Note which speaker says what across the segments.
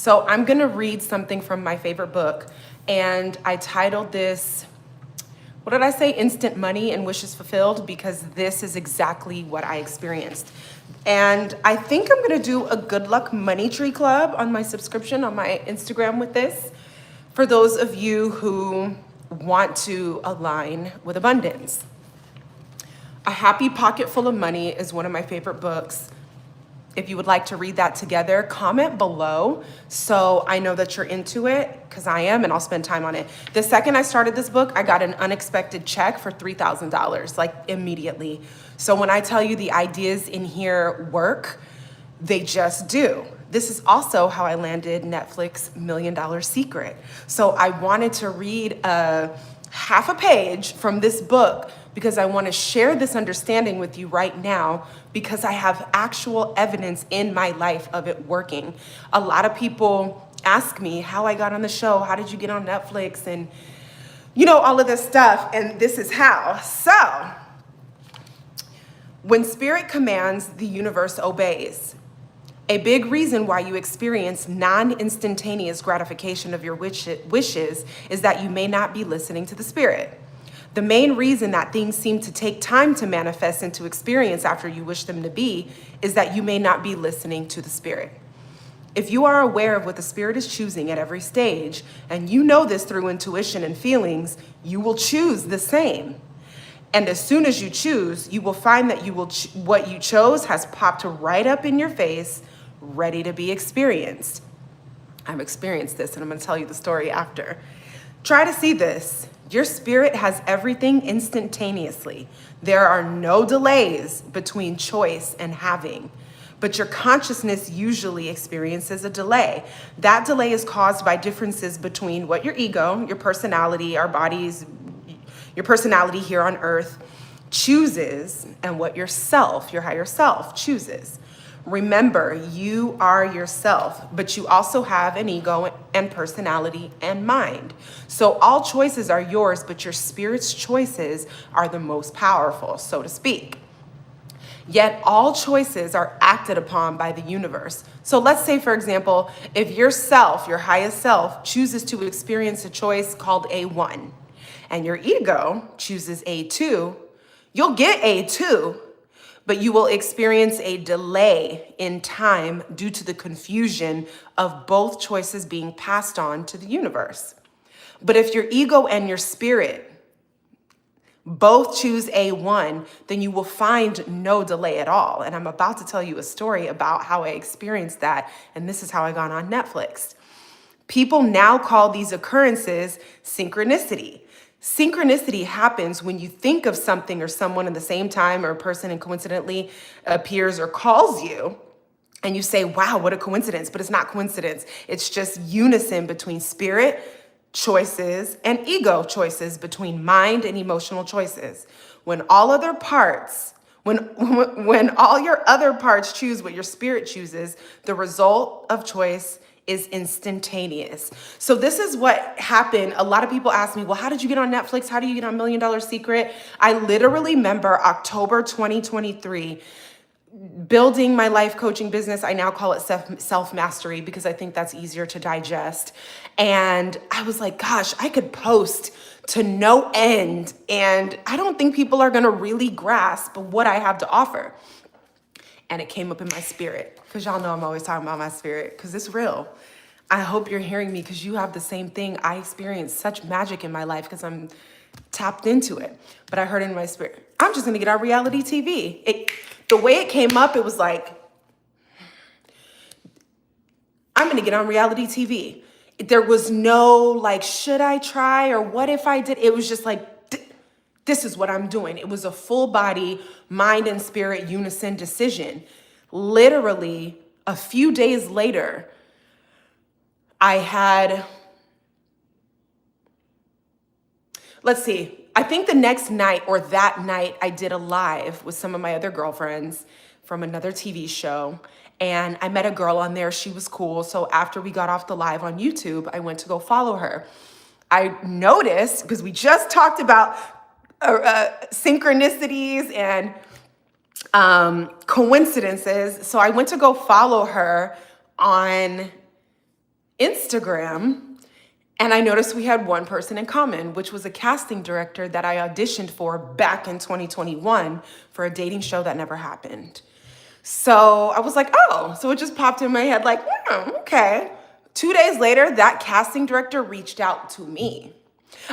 Speaker 1: So I'm going to read something from my favorite book, and I titled this, what did I say? Instant Money and Wishes Fulfilled, because this is exactly what I experienced. And I think I'm going to do a Good Luck Money Tree Club on my subscription on my Instagram with this, for those of you who want to align with abundance. A Happy Pocket Full of Money is one of my favorite books. If you would like to read that together, comment below so I know that you're into it, because I am, and I'll spend time on it. The second I started this book, I got an unexpected check for $3,000, like immediately. So when I tell you the ideas in here work, they just do. This is also how I landed Netflix $1 Million Secret. So I wanted to read half a page from this book because I want to share this understanding with you right now, because I have actual evidence in my life of it working. A lot of people ask me how I got on the show, how did you get on Netflix, and all of this stuff, and this is how. So, when spirit commands, the universe obeys. A big reason why you experience non-instantaneous gratification of your wishes is that you may not be listening to the spirit. The main reason that things seem to take time to manifest into experience after you wish them to be is that you may not be listening to the spirit. If you are aware of what the spirit is choosing at every stage, and you know this through intuition and feelings, you will choose the same. And as soon as you choose, you will find that what you chose has popped right up in your face, ready to be experienced. I've experienced this, and I'm going to tell you the story after. Try to see this. Your spirit has everything instantaneously. There are no delays between choice and having, but your consciousness usually experiences a delay. That delay is caused by differences between what your ego, your personality, our bodies, your personality here on earth chooses and what your self, your higher self, chooses. Remember, you are yourself, but you also have an ego and personality and mind. So all choices are yours, but your spirit's choices are the most powerful, so to speak. Yet all choices are acted upon by the universe. So let's say, for example, if your self, your highest self, chooses to experience a choice called A1, and your ego chooses A2, you'll get A2, but you will experience a delay in time due to the confusion of both choices being passed on to the universe. But if your ego and your spirit both choose A1, then you will find no delay at all. And I'm about to tell you a story about how I experienced that, and this is how I got on Netflix. People now call these occurrences synchronicity. Synchronicity happens when you think of something or someone at the same time, or a person and coincidentally appears or calls you, and you say, wow, what a coincidence. But it's not coincidence. It's just unison between spirit choices and ego choices, between mind and emotional choices. When all other parts, when all your other parts choose what your spirit chooses, the result of choice is instantaneous. So this is what happened. A lot of people ask me, well, how did you get on Netflix? How do you get on $1 Million Secret? I literally remember October 2023, building my life coaching business. I now call it self-mastery because I think that's easier to digest. And I was like, gosh, I could post to no end, and I don't think people are gonna really grasp what I have to offer. And it came up in my spirit, because y'all know I'm always talking about my spirit, because it's real. I hope you're hearing me, because you have the same thing. I experienced such magic in my life because I'm tapped into it. But I heard it in my spirit, I'm just gonna get on reality TV. The way it came up, it was like, I'm gonna get on reality TV. There was no like, should I try, or what if I did? It was just like, this is what I'm doing. It was a full body, mind and spirit unison decision. Literally a few days later, I had, let's see, I think the next night or that night, I did a live with some of my other girlfriends from another TV show. And I met a girl on there. She was cool. So after we got off the live on YouTube, I went to go follow her. I noticed, because we just talked about synchronicities and coincidences. So I went to go follow her on Instagram, and I noticed we had one person in common, which was a casting director that I auditioned for back in 2021 for a dating show that never happened. So I was like, oh, so it just popped in my head like, okay. 2 days later, that casting director reached out to me.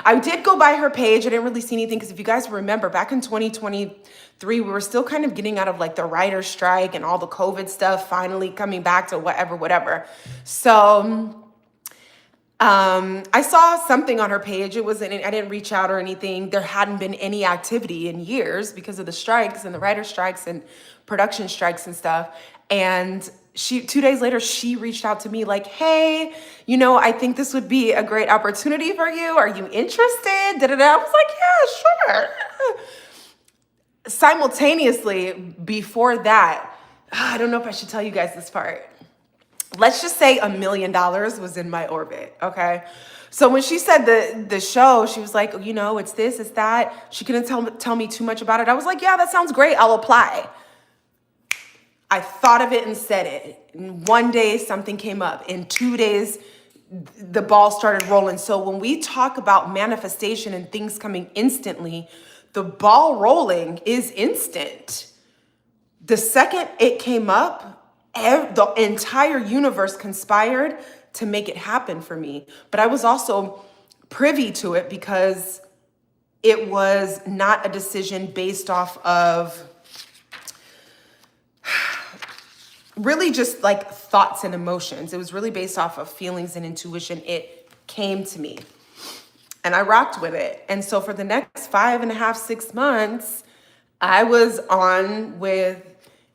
Speaker 1: I did go by her page. I didn't really see anything because if you guys remember, back in 2023, we were still kind of getting out of like the writer's strike and all the COVID stuff, finally coming back to whatever. So I saw something on her page. I didn't reach out or anything. There hadn't been any activity in years because of the strikes and the writer strikes and production strikes and stuff. And 2 days later, she reached out to me like, hey, I think this would be a great opportunity for you. Are you interested? I was like, yeah, sure. Simultaneously, before that, I don't know if I should tell you guys this part. Let's just say $1 million was in my orbit, okay? So when she said the show, she was like, it's this, it's that. She couldn't tell me too much about it. I was like, yeah, that sounds great. I'll apply. I thought of it and said it. And one day something came up. In 2 days, the ball started rolling. So when we talk about manifestation and things coming instantly, the ball rolling is instant. The second it came up, the entire universe conspired to make it happen for me. But I was also privy to it because it was not a decision based off of really just like thoughts and emotions. It was really based off of feelings and intuition. It came to me and I rocked with it. And so for the next 5.5, 6 months, I was on with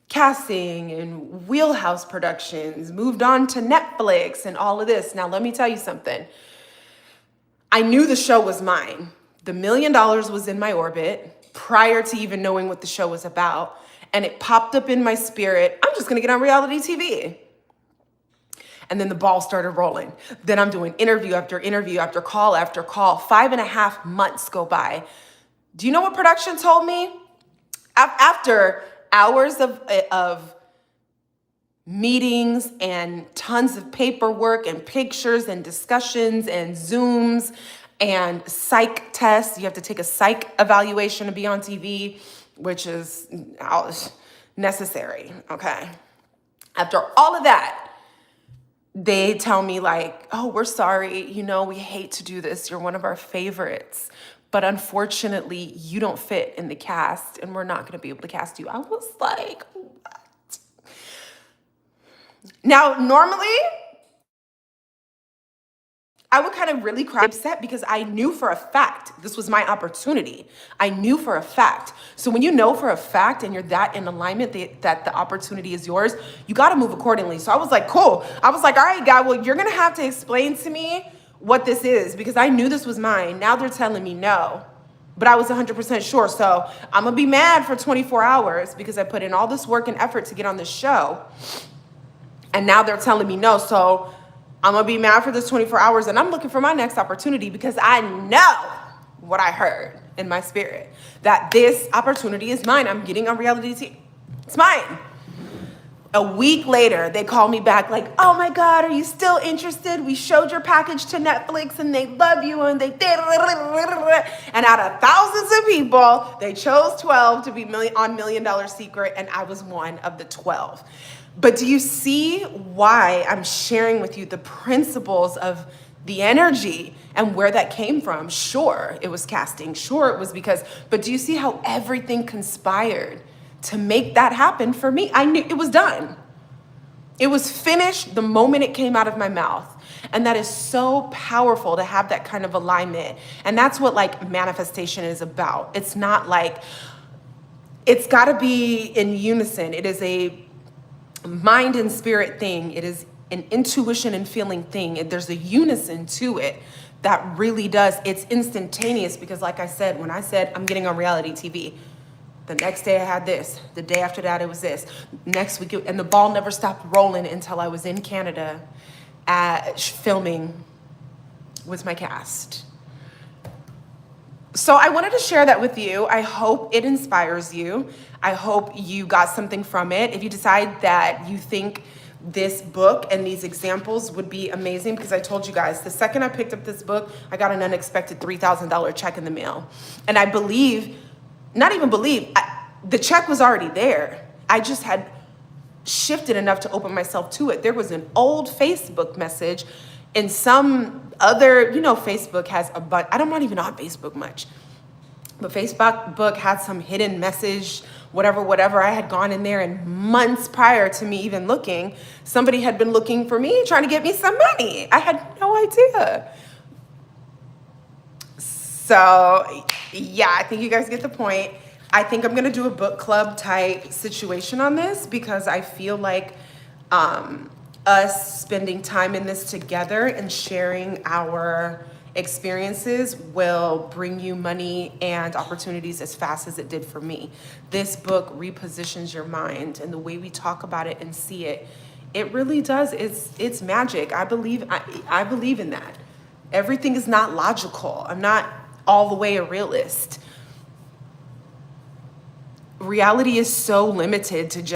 Speaker 1: casting and Wheelhouse Productions, moved on to Netflix and all of this. Now, let me tell you something. I knew the show was mine. The $1 million was in my orbit prior to even knowing what the show was about. And it popped up in my spirit. I'm just going to get on reality TV. And then the ball started rolling. Then I'm doing interview after interview after call after call. 5.5 months go by. Do you know what production told me? After hours of meetings and tons of paperwork and pictures and discussions and Zooms and psych tests. You have to take a psych evaluation to be on TV, which is necessary, okay? After all of that, they tell me like, oh, we're sorry, we hate to do this. You're one of our favorites. But unfortunately, you don't fit in the cast and we're not gonna be able to cast you. I was like, what? Now, normally, I would kind of really cry upset because I knew for a fact this was my opportunity. I knew for a fact. So when you know for a fact and you're that in alignment that the opportunity is yours, you got to move accordingly. So I was like, cool. I was like, all right, God, well, you're going to have to explain to me what this is because I knew this was mine. Now they're telling me no, but I was 100% sure. So I'm going to be mad for 24 hours because I put in all this work and effort to get on this show. And now they're telling me no. So I'm going to be mad for this 24 hours and I'm looking for my next opportunity because I know what I heard in my spirit, that this opportunity is mine. I'm getting on reality TV. It's mine. A week later, they call me back like, oh my God, are you still interested? We showed your package to Netflix and they love you and they did. And out of thousands of people, they chose 12 to be on $1 Million Secret and I was one of the 12. But do you see why I'm sharing with you the principles of the energy and where that came from? Sure, it was casting. Sure, it was but do you see how everything conspired to make that happen for me? I knew it was done. It was finished the moment it came out of my mouth. And that is so powerful to have that kind of alignment. And that's what like manifestation is about. It's not like, it's got to be in unison. It is a mind and spirit thing. It is an intuition and feeling thing. There's a unison to it that really does. It's instantaneous because like I said, when I said I'm getting on reality TV, the next day I had this. The day after that, it was this. Next week, and the ball never stopped rolling until I was in Canada filming with my cast. So I wanted to share that with you. I hope it inspires you. I hope you got something from it. If you decide that you think this book and these examples would be amazing, because I told you guys, the second I picked up this book, I got an unexpected $3,000 check in the mail. And I believe, not even believe, the check was already there. I just had shifted enough to open myself to it. There was an old Facebook message and some other, Facebook has a bunch, I'm not even on Facebook much, but Facebook had some hidden message, whatever. I had gone in there, and months prior to me even looking, somebody had been looking for me, trying to get me some money. I had no idea. So yeah, I think you guys get the point. I think I'm gonna do a book club type situation on this, because I feel like us spending time in this together and sharing our experiences will bring you money and opportunities as fast as it did for me. This book repositions your mind, and the way we talk about it and see it, it really does. It's magic. I believe in that. Everything is not logical. I'm not all the way a realist. Reality is so limited to just